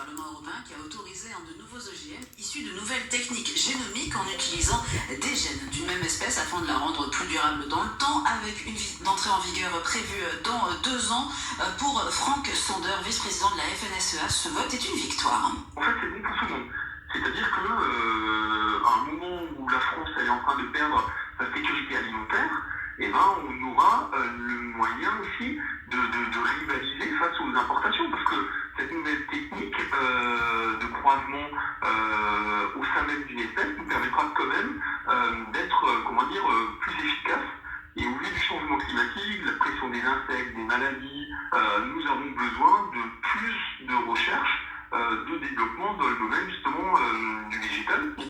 Parlement européen qui a autorisé de nouveaux OGM issus de nouvelles techniques génomiques en utilisant des gènes d'une même espèce afin de la rendre plus durable dans le temps, avec une entrée en vigueur prévue dans 2 ans. Pour Frank Sander, vice-président de la FNSEA, ce vote est une victoire. En fait, c'est bon pour tout le monde. C'est-à-dire qu'à un moment où la France elle est en train de perdre sa sécurité alimentaire, on aura le moyen aussi de rivaliser face aux importations, parce que cette nouvelle technique de croisement au sein même d'une espèce nous permettra quand même d'être, plus efficace. Et au vu du changement climatique, de la pression des insectes, des maladies, nous avons besoin de plus de recherche, de développement dans le domaine justement du végétal.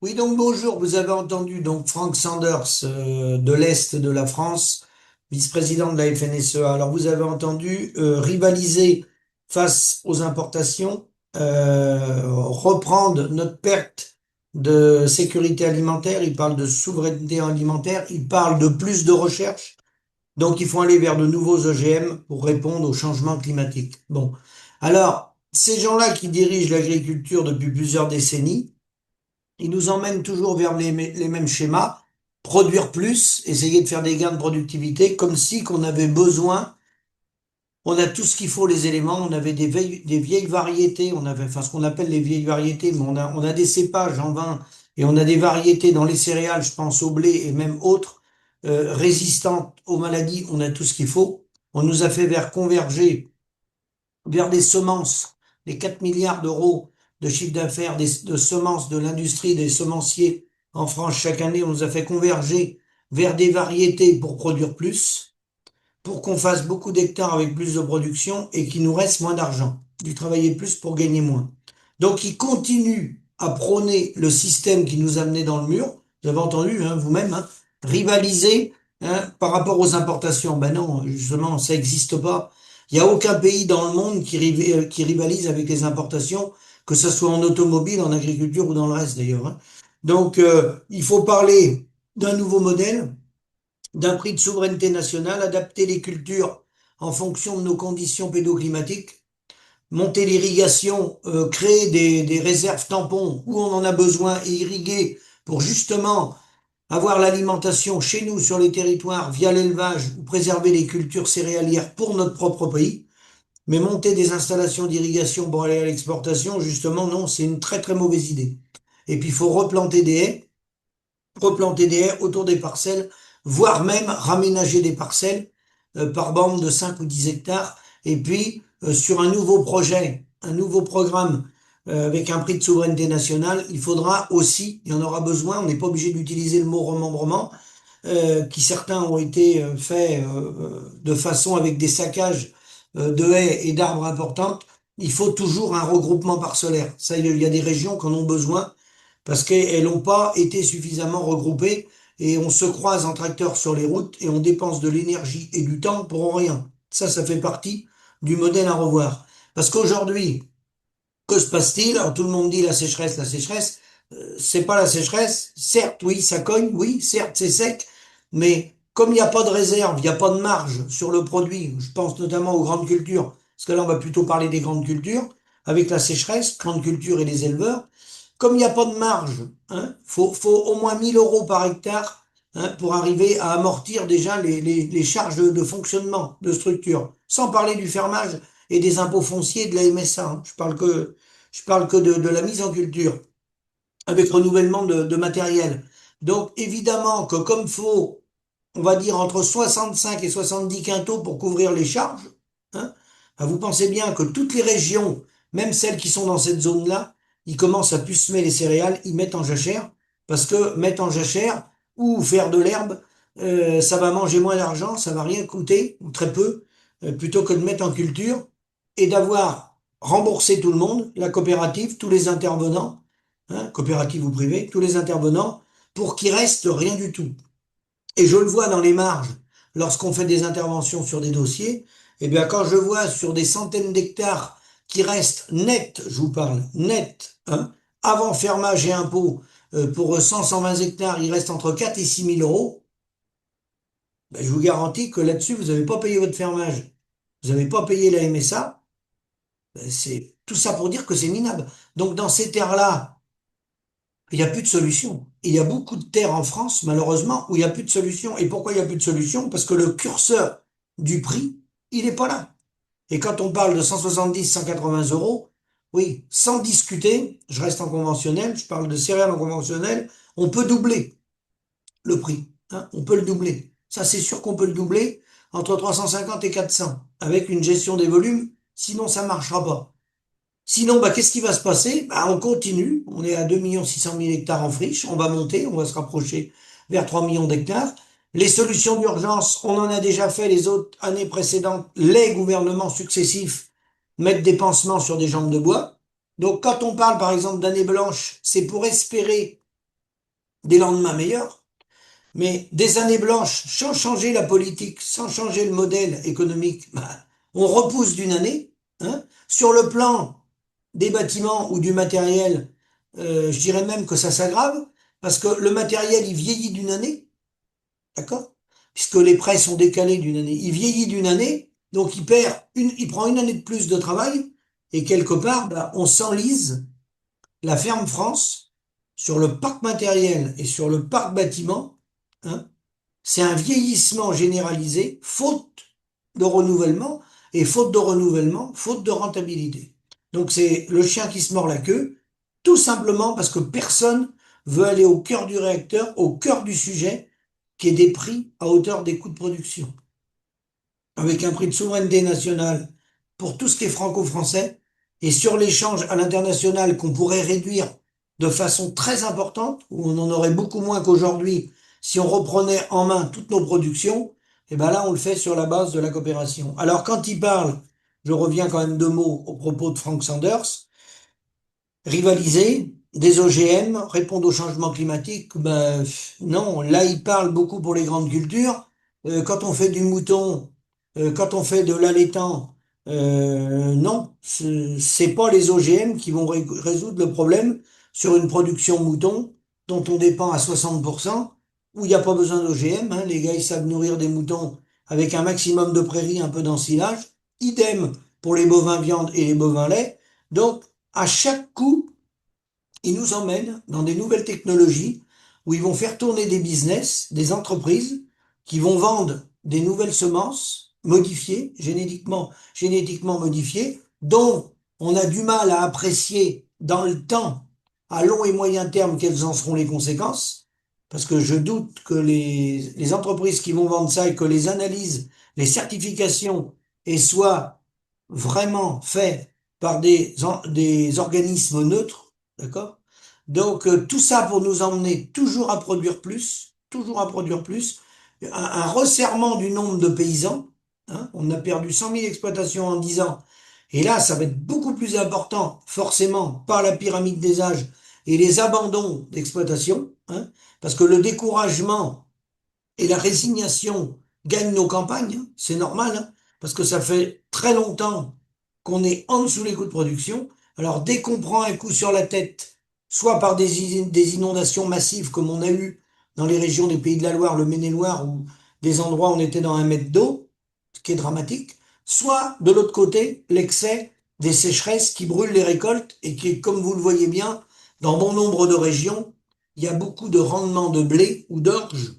Oui, donc bonjour, vous avez entendu donc Frank Sanders de l'Est de la France, vice-président de la FNSEA. Alors vous avez entendu rivaliser face aux importations, reprendre notre perte de sécurité alimentaire, il parle de souveraineté alimentaire, il parle de plus de recherche, donc il faut aller vers de nouveaux OGM pour répondre au changement climatique. Bon, alors ces gens-là qui dirigent l'agriculture depuis plusieurs décennies, ils nous emmènent toujours vers les mêmes schémas, produire plus, essayer de faire des gains de productivité, comme si qu'on avait besoin, on a tout ce qu'il faut, les éléments, on avait des vieilles variétés, on avait, enfin ce qu'on appelle les vieilles variétés, mais on a des cépages en vin, et on a des variétés dans les céréales, je pense au blé et même autres, résistantes aux maladies, on a tout ce qu'il faut. On nous a fait converger vers des semences, les 4 milliards d'euros de chiffre d'affaires de semences de l'industrie des semenciers en France chaque année, on nous a fait converger vers des variétés pour produire plus, pour qu'on fasse beaucoup d'hectares avec plus de production et qu'il nous reste moins d'argent, du travailler plus pour gagner moins. Donc ils continuent à prôner le système qui nous a menés dans le mur, vous avez entendu vous-même, rivaliser par rapport aux importations. Ben non, justement, ça n'existe pas. Il n'y a aucun pays dans le monde qui rivalise avec les importations, que ce soit en automobile, en agriculture ou dans le reste d'ailleurs. Donc, il faut parler d'un nouveau modèle, d'un prix de souveraineté nationale, adapter les cultures en fonction de nos conditions pédoclimatiques, monter l'irrigation, créer des réserves tampons où on en a besoin et irriguer pour justement avoir l'alimentation chez nous sur les territoires via l'élevage ou préserver les cultures céréalières pour notre propre pays. Mais monter des installations d'irrigation pour aller à l'exportation, justement, non, c'est une très très mauvaise idée. Et puis il faut replanter des haies autour des parcelles, voire même raménager des parcelles par bande de 5 ou 10 hectares. Et puis sur un nouveau projet, un nouveau programme avec un prix de souveraineté nationale, il faudra aussi, il y en aura besoin, on n'est pas obligé d'utiliser le mot remembrement, qui certains ont été faits de façon avec des saccages de haies et d'arbres importantes, il faut toujours un regroupement parcellaire. Ça, il y a des régions qui en ont besoin parce qu'elles n'ont pas été suffisamment regroupées et on se croise en tracteur sur les routes et on dépense de l'énergie et du temps pour rien. Ça fait partie du modèle à revoir. Parce qu'aujourd'hui, que se passe-t-il? Alors tout le monde dit la sécheresse, la sécheresse. C'est pas la sécheresse. Certes, oui, ça cogne, oui, certes, c'est sec, mais comme il n'y a pas de réserve, il n'y a pas de marge sur le produit, je pense notamment aux grandes cultures, parce que là on va plutôt parler des grandes cultures, avec la sécheresse, grandes cultures et les éleveurs, comme il n'y a pas de marge, faut au moins 1 000 euros par hectare pour arriver à amortir déjà les charges de fonctionnement de structure, sans parler du fermage et des impôts fonciers de la MSA. Je parle que de la mise en culture avec renouvellement de matériel. Donc évidemment que comme faut, on va dire entre 65 et 70 quintaux pour couvrir les charges, hein, ben, vous pensez bien que toutes les régions, même celles qui sont dans cette zone-là, ils commencent à pucemer les céréales, ils mettent en jachère, parce que mettre en jachère ou faire de l'herbe, ça va manger moins d'argent, ça va rien coûter, ou très peu, plutôt que de mettre en culture et d'avoir remboursé tout le monde, la coopérative, tous les intervenants, coopérative ou privée, tous les intervenants, pour qu'il reste rien du tout. Et je le vois dans les marges, lorsqu'on fait des interventions sur des dossiers, eh bien quand je vois sur des centaines d'hectares qui restent net, je vous parle, net, avant fermage et impôts, pour 100-120 hectares, il reste entre 4 et 6 000 euros, ben, je vous garantis que là-dessus, vous n'avez pas payé votre fermage. vous n'avez pas payé la MSA, ben, c'est tout ça pour dire que c'est minable. Donc dans ces terres-là, il n'y a plus de solution. Il y a beaucoup de terres en France, malheureusement, où il n'y a plus de solution. Et pourquoi il n'y a plus de solution? Parce que le curseur du prix, il n'est pas là. Et quand on parle de 170, 180 euros, oui, sans discuter, je reste en conventionnel, je parle de céréales en conventionnel, on peut doubler le prix, hein, on peut le doubler. Ça, c'est sûr qu'on peut le doubler entre 350 et 400 avec une gestion des volumes, sinon ça marchera pas. Sinon, bah, qu'est-ce qui va se passer? Bah, on continue, on est à 2 600 000 hectares en friche, on va monter, on va se rapprocher vers 3 millions d'hectares. Les solutions d'urgence, on en a déjà fait les autres années précédentes, les gouvernements successifs mettent des pansements sur des jambes de bois. Donc quand on parle par exemple d'année blanche, c'est pour espérer des lendemains meilleurs. Mais des années blanches, sans changer la politique, sans changer le modèle économique, bah, on repousse d'une année. Hein. Sur le plan des bâtiments ou du matériel, je dirais même que ça s'aggrave, parce que le matériel, il vieillit d'une année, d'accord? Puisque les prêts sont décalés d'une année. Il vieillit d'une année, donc il prend une année de plus de travail, et quelque part, bah, on s'enlise la ferme France sur le parc matériel et sur le parc bâtiment, hein, c'est un vieillissement généralisé, faute de renouvellement, et faute de renouvellement, faute de rentabilité. Donc c'est le chien qui se mord la queue, tout simplement parce que personne veut aller au cœur du réacteur, au cœur du sujet, qui est des prix à hauteur des coûts de production avec un prix de souveraineté nationale pour tout ce qui est franco-français, et sur l'échange à l'international qu'on pourrait réduire de façon très importante, où on en aurait beaucoup moins qu'aujourd'hui si on reprenait en main toutes nos productions, et ben là on le fait sur la base de la coopération. Alors quand il parle, je reviens quand même 2 mots au propos de Frank Sanders, rivaliser, des OGM, répondre au changement climatique, ben non, là il parle beaucoup pour les grandes cultures. Quand on fait du mouton, quand on fait de l'allaitant, non, c'est pas les OGM qui vont résoudre le problème sur une production mouton dont on dépend à 60%, où il n'y a pas besoin d'OGM, hein, les gars ils savent nourrir des moutons avec un maximum de prairies, un peu d'ensilage. Idem pour les bovins viande et les bovins lait. Donc, à chaque coup, ils nous emmènent dans des nouvelles technologies où ils vont faire tourner des business, des entreprises qui vont vendre des nouvelles semences modifiées, génétiquement modifiées, dont on a du mal à apprécier dans le temps, à long et moyen terme, quelles en seront les conséquences, parce que je doute que les entreprises qui vont vendre ça et que les analyses, les certifications et soient vraiment faites par des organismes neutres. D'accord? Donc, tout ça pour nous emmener toujours à produire plus, un resserrement du nombre de paysans. Hein, on a perdu 100 000 exploitations en 10 ans. Et là, ça va être beaucoup plus important, forcément, par la pyramide des âges et les abandons d'exploitation, hein, parce que le découragement et la résignation gagnent nos campagnes, hein, c'est normal, hein, parce que ça fait très longtemps qu'on est en dessous les coûts de production. Alors dès qu'on prend un coup sur la tête, soit par des inondations massives comme on a eu dans les régions des Pays de la Loire, le Maine-et-Loire, ou des endroits où on était dans 1 mètre d'eau, ce qui est dramatique, soit de l'autre côté, l'excès des sécheresses qui brûlent les récoltes et qui, comme vous le voyez bien, dans bon nombre de régions, il y a beaucoup de rendements de blé ou d'orge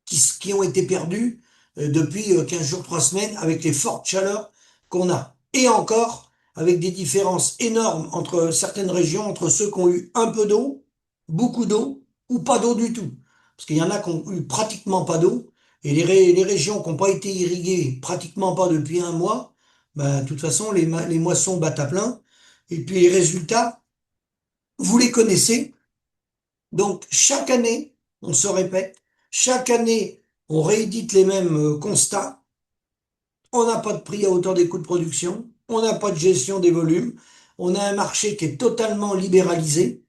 qui ont été perdus depuis 15 jours, 3 semaines, avec les fortes chaleurs qu'on a. Et encore, avec des différences énormes entre certaines régions, entre ceux qui ont eu un peu d'eau, beaucoup d'eau, ou pas d'eau du tout. Parce qu'il y en a qui ont eu pratiquement pas d'eau, et les régions qui n'ont pas été irriguées pratiquement pas depuis un mois, ben, de toute façon, les moissons battent à plein. Et puis les résultats, vous les connaissez. Donc chaque année, on se répète, chaque année, on réédite les mêmes constats. On n'a pas de prix à hauteur des coûts de production, on n'a pas de gestion des volumes, on a un marché qui est totalement libéralisé.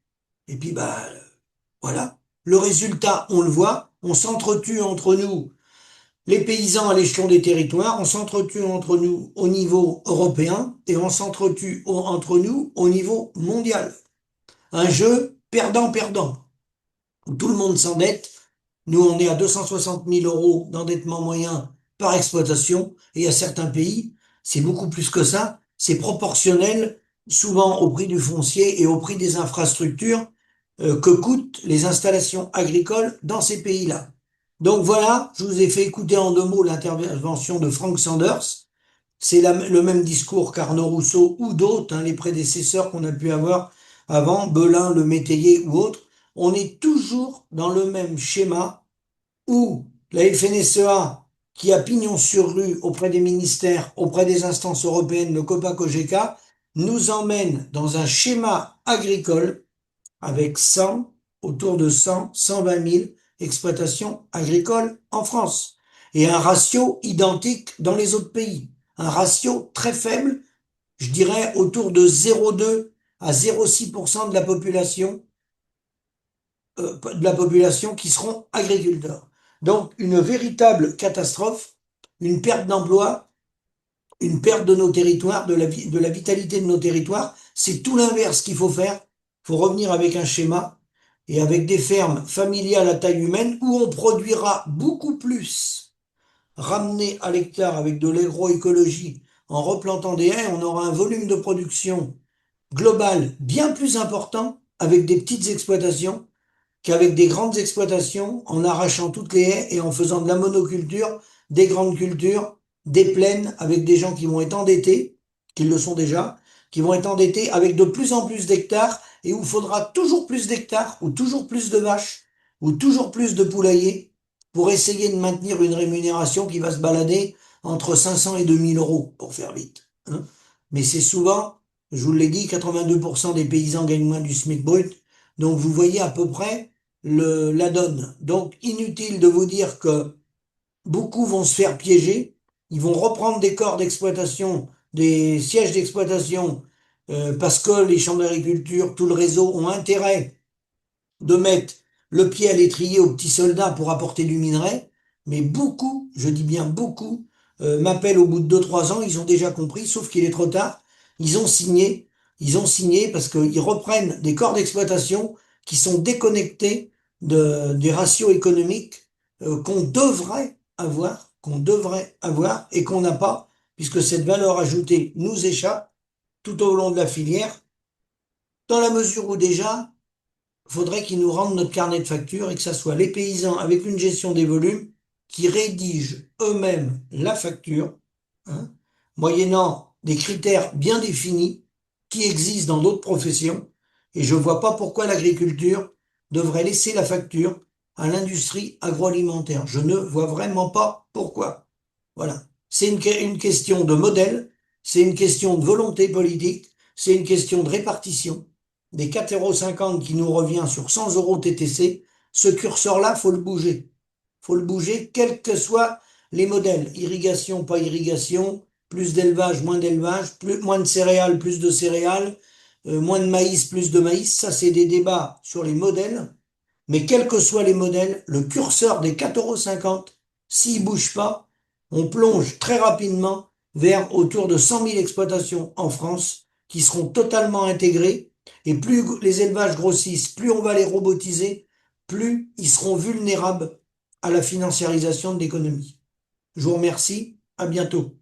Et puis bah voilà, le résultat, on le voit, on s'entretue entre nous, les paysans à l'échelon des territoires, on s'entretue entre nous au niveau européen et on s'entretue entre nous au niveau mondial. Un jeu perdant-perdant. Tout le monde s'endette. Nous, on est à 260 000 euros d'endettement moyen par exploitation. Et il y a certains pays, c'est beaucoup plus que ça. C'est proportionnel souvent au prix du foncier et au prix des infrastructures que coûtent les installations agricoles dans ces pays-là. Donc voilà, je vous ai fait écouter en 2 mots l'intervention de Frank Sanders. C'est le même discours qu'Arnaud Rousseau ou d'autres, hein, les prédécesseurs qu'on a pu avoir avant, Belin, Le Métayer ou autres. On est toujours dans le même schéma où la FNSEA, qui a pignon sur rue auprès des ministères, auprès des instances européennes, le COPA-COGECA, nous emmène dans un schéma agricole avec 100, autour de 100, 120 000 exploitations agricoles en France. Et un ratio identique dans les autres pays. Un ratio très faible, je dirais autour de 0,2 à 0,6% de la population qui seront agriculteurs. Donc une véritable catastrophe, une perte d'emploi, une perte de nos territoires, de la vitalité de nos territoires. C'est tout l'inverse qu'il faut faire. Il faut revenir avec un schéma et avec des fermes familiales à taille humaine où on produira beaucoup plus. Ramener à l'hectare avec de l'agroécologie, en replantant des haies, on aura un volume de production global bien plus important avec des petites exploitations qu'avec des grandes exploitations, en arrachant toutes les haies et en faisant de la monoculture, des grandes cultures, des plaines, avec des gens qui vont être endettés, qui le sont déjà, qui vont être endettés avec de plus en plus d'hectares, et où il faudra toujours plus d'hectares, ou toujours plus de vaches, ou toujours plus de poulaillers, pour essayer de maintenir une rémunération qui va se balader entre 500 et 2000 euros, pour faire vite, hein. Mais c'est souvent, je vous l'ai dit, 82% des paysans gagnent moins du SMIC brut, donc vous voyez à peu près la donne. Donc inutile de vous dire que beaucoup vont se faire piéger, ils vont reprendre des corps d'exploitation, des sièges d'exploitation, parce que les chambres d'agriculture, tout le réseau ont intérêt de mettre le pied à l'étrier aux petits soldats pour apporter du minerai, mais beaucoup, je dis bien beaucoup, m'appellent au bout de 2-3 ans, ils ont déjà compris, sauf qu'il est trop tard, ils ont signé, parce qu'ils reprennent des corps d'exploitation qui sont déconnectés des ratios économiques qu'on devrait avoir et qu'on n'a pas, puisque cette valeur ajoutée nous échappe tout au long de la filière, dans la mesure où déjà, faudrait qu'ils nous rendent notre carnet de factures et que ça soit les paysans avec une gestion des volumes qui rédigent eux-mêmes la facture, hein, moyennant des critères bien définis qui existent dans d'autres professions. Et je ne vois pas pourquoi l'agriculture devrait laisser la facture à l'industrie agroalimentaire. Je ne vois vraiment pas pourquoi. Voilà. C'est une question de modèle, c'est une question de volonté politique, c'est une question de répartition. Des 4,50 € qui nous revient sur 100 € TTC, ce curseur-là, faut le bouger. Faut le bouger, quels que soient les modèles. Irrigation, pas irrigation, plus d'élevage, moins d'élevage, moins de céréales, plus de céréales, moins de maïs, plus de maïs. Ça, c'est des débats sur les modèles. Mais quels que soient les modèles, le curseur des 4,50 €, s'il bouge pas, on plonge très rapidement vers autour de 100 000 exploitations en France qui seront totalement intégrées. Et plus les élevages grossissent, plus on va les robotiser, plus ils seront vulnérables à la financiarisation de l'économie. Je vous remercie, à bientôt.